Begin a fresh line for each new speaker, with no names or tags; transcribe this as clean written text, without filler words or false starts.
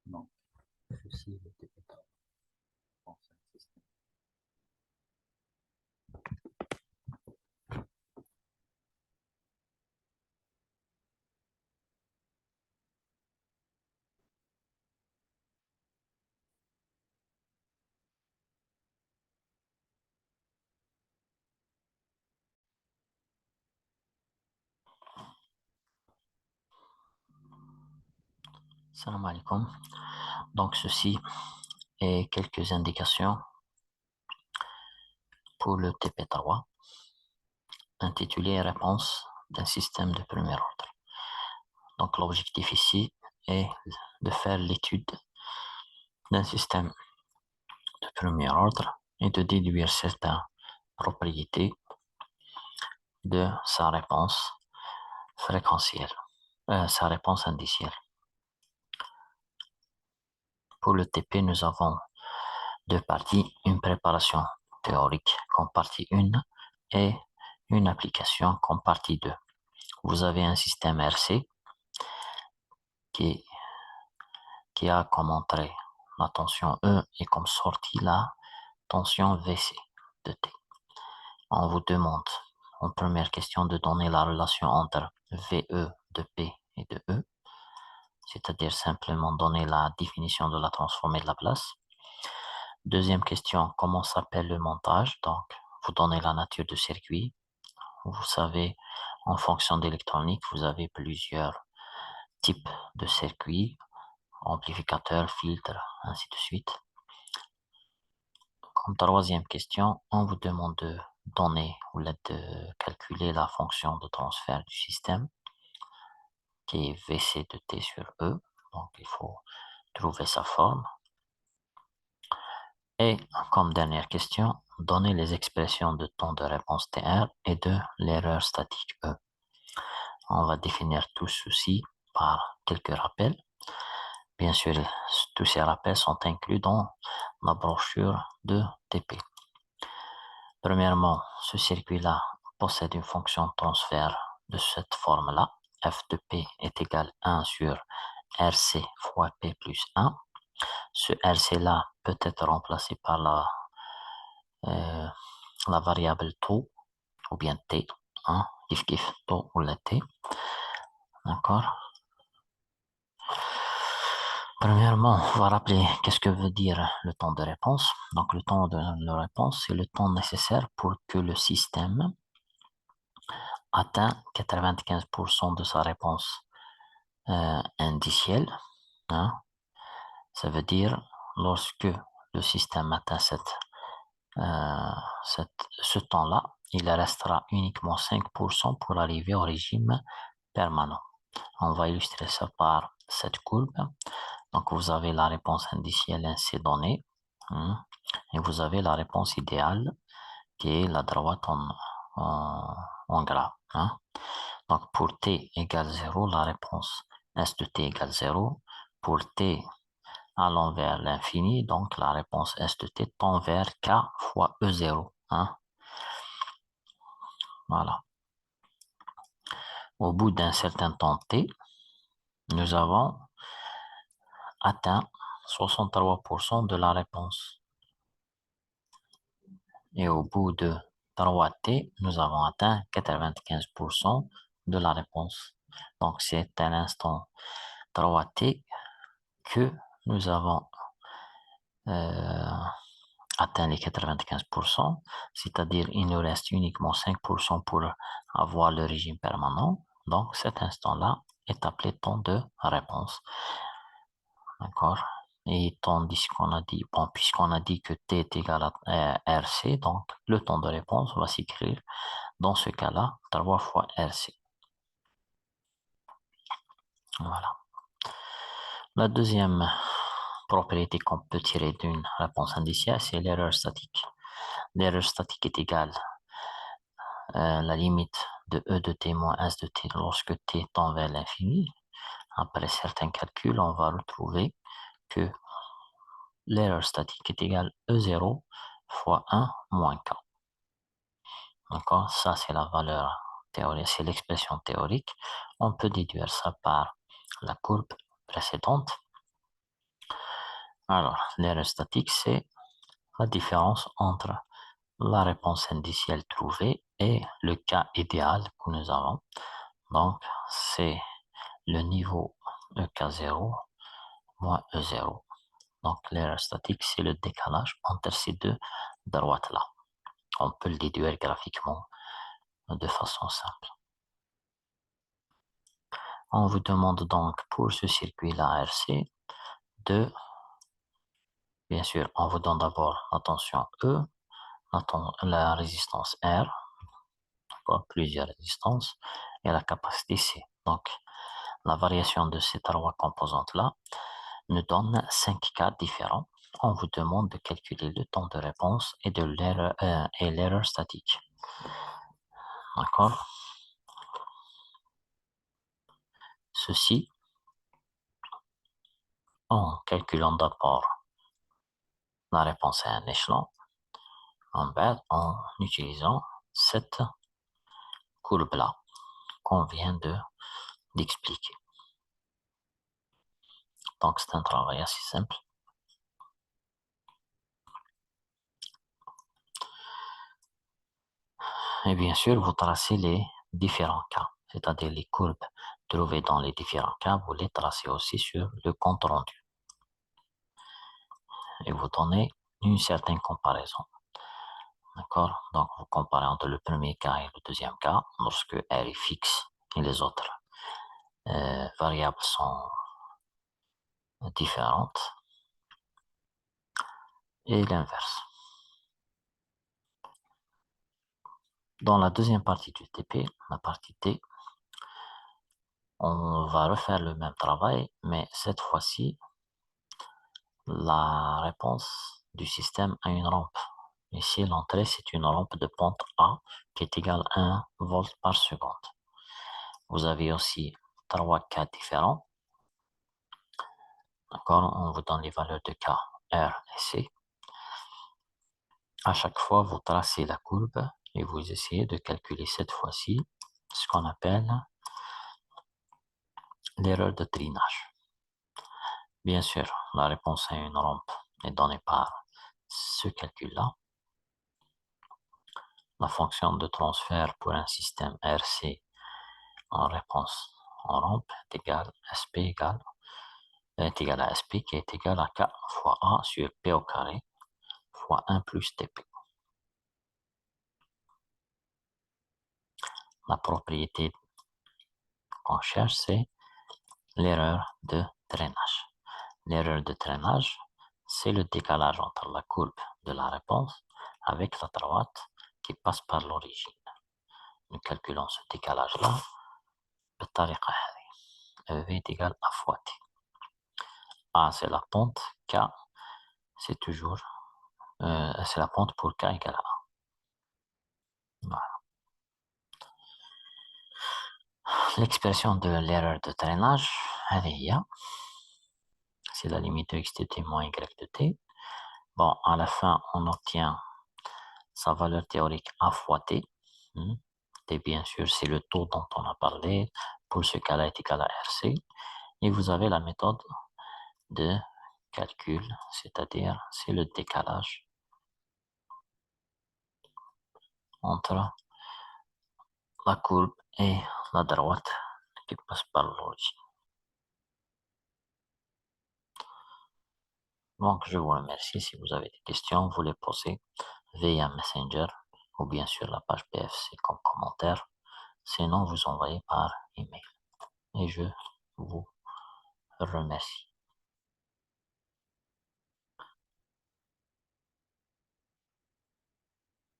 Donc, ceci est le TP3. Bon, c'est un système.
Salam alaikum. Donc, ceci est quelques indications pour le TP3, intitulé Réponse d'un système de premier ordre. Donc, l'objectif ici est de faire l'étude d'un système de premier ordre et de déduire certaines propriétés de sa réponse fréquentielle, sa réponse indicielle. Pour le TP, nous avons deux parties, une préparation théorique comme partie 1 et une application comme partie 2. Vous avez un système RC qui a comme entrée la tension E et comme sortie la tension VC de T. On vous demande en première question de donner la relation entre VE de P et de E, c'est-à-dire simplement donner la définition de la transformée de la place. Deuxième question, comment s'appelle le montage? Donc, vous donnez la nature du circuit. Vous savez, en fonction d'électronique, vous avez plusieurs types de circuits, amplificateurs, filtres, ainsi de suite. Comme troisième question, on vous demande de donner ou de calculer la fonction de transfert du système, qui est VC de T sur E. Donc, il faut trouver sa forme. Et comme dernière question, donner les expressions de temps de réponse TR et de l'erreur statique E. On va définir tout ceci par quelques rappels. Bien sûr, tous ces rappels sont inclus dans la brochure de TP. Premièrement, ce circuit-là possède une fonction de transfert de cette forme-là. F de P est égal à 1 sur RC fois P plus 1. Ce RC-là peut être remplacé par la variable taux ou bien T, hein, kif taux ou la T. D'accord? Premièrement, on va rappeler qu'est-ce que veut dire le temps de réponse. Donc, le temps de réponse, c'est le temps nécessaire pour que le système atteint 95% de sa réponse indicielle. Hein. Ça veut dire lorsque le système atteint ce temps-là, il restera uniquement 5% pour arriver au régime permanent. On va illustrer ça par cette courbe. Donc, vous avez la réponse indicielle ainsi donnée, hein, et vous avez la réponse idéale qui est la droite en gras. Hein. Donc, pour t égale 0, la réponse S de t égale 0. Pour t allant vers l'infini, donc la réponse S de t tend vers K fois E0. Hein. Voilà. Au bout d'un certain temps t, nous avons atteint 63% de la réponse. Et au bout de 3t, nous avons atteint 95% de la réponse. Donc, c'est à l'instant 3t que nous avons atteint les 95%, c'est-à-dire il nous reste uniquement 5% pour avoir le régime permanent. Donc, cet instant-là est appelé temps de réponse. D'accord? Et tandis qu'on a dit, bon, puisqu'on a dit que t est égal à RC, donc le temps de réponse va s'écrire dans ce cas-là 3 fois RC. Voilà. La deuxième propriété qu'on peut tirer d'une réponse indicielle, c'est l'erreur statique. L'erreur statique est égale à la limite de E de t moins S de t lorsque t tend vers l'infini. Après certains calculs, on va retrouver que l'erreur statique est égale à E0 fois 1 moins K. D'accord? Ça, c'est la valeur théorique, c'est l'expression théorique. On peut déduire ça par la courbe précédente. Alors, l'erreur statique, c'est la différence entre la réponse indicielle trouvée et le cas idéal que nous avons. Donc, c'est le niveau EK0 moins E0. Donc, l'erreur statique, c'est le décalage entre ces deux droites-là. On peut le déduire graphiquement de façon simple. On vous demande donc pour ce circuit-là RC de, bien sûr, on vous donne d'abord la tension E, la résistance R, plusieurs résistances, et la capacité C. Donc, la variation de ces trois composantes-là nous donne 5 cas différents. On vous demande de calculer le temps de réponse et l'erreur statique. D'accord? Ceci en calculant d'abord la réponse à un échelon, en utilisant cette courbe-là qu'on vient d'expliquer. Donc, c'est un travail assez simple. Et bien sûr, vous tracez les différents cas, c'est-à-dire les courbes trouvées dans les différents cas, vous les tracez aussi sur le compte rendu. Et vous donnez une certaine comparaison. D'accord? Donc, vous comparez entre le premier cas et le deuxième cas, lorsque R est fixe et les autres variables sont différentes, et l'inverse. Dans la deuxième partie du TP, la partie T, on va refaire le même travail, mais cette fois-ci, la réponse du système a une rampe. Ici, l'entrée, c'est une rampe de pente A qui est égale à 1 volt par seconde. Vous avez aussi 3 cas différents. D'accord? On vous donne les valeurs de K, R et C. À chaque fois, vous tracez la courbe et vous essayez de calculer cette fois-ci ce qu'on appelle l'erreur de trinage. Bien sûr, la réponse à une rampe est donnée par ce calcul-là. La fonction de transfert pour un système RC en réponse en rampe est égale à SP qui est égal à K fois A sur P au carré fois 1 plus TP. La propriété qu'on cherche, c'est l'erreur de drainage. L'erreur de drainage, c'est le décalage entre la courbe de la réponse avec la droite qui passe par l'origine. Nous calculons ce décalage-là بالطريقة هذه. V est égal à fois T. A, c'est la pente. K, c'est toujours c'est la pente pour K égale à A. Voilà. L'expression de l'erreur de drainage, c'est la limite de x de t moins y de t. Bon, à la fin, on obtient sa valeur théorique A fois T. T, bien sûr, c'est le taux dont on a parlé. Pour ce cas-là, est égal à RC. Et vous avez la méthode de calcul, c'est-à-dire c'est le décalage entre la courbe et la droite qui passe par l'origine. Donc, je vous remercie. Si vous avez des questions, vous les posez via Messenger ou bien sur la page PFC comme commentaire. Sinon, vous envoyez par email. Et je vous remercie.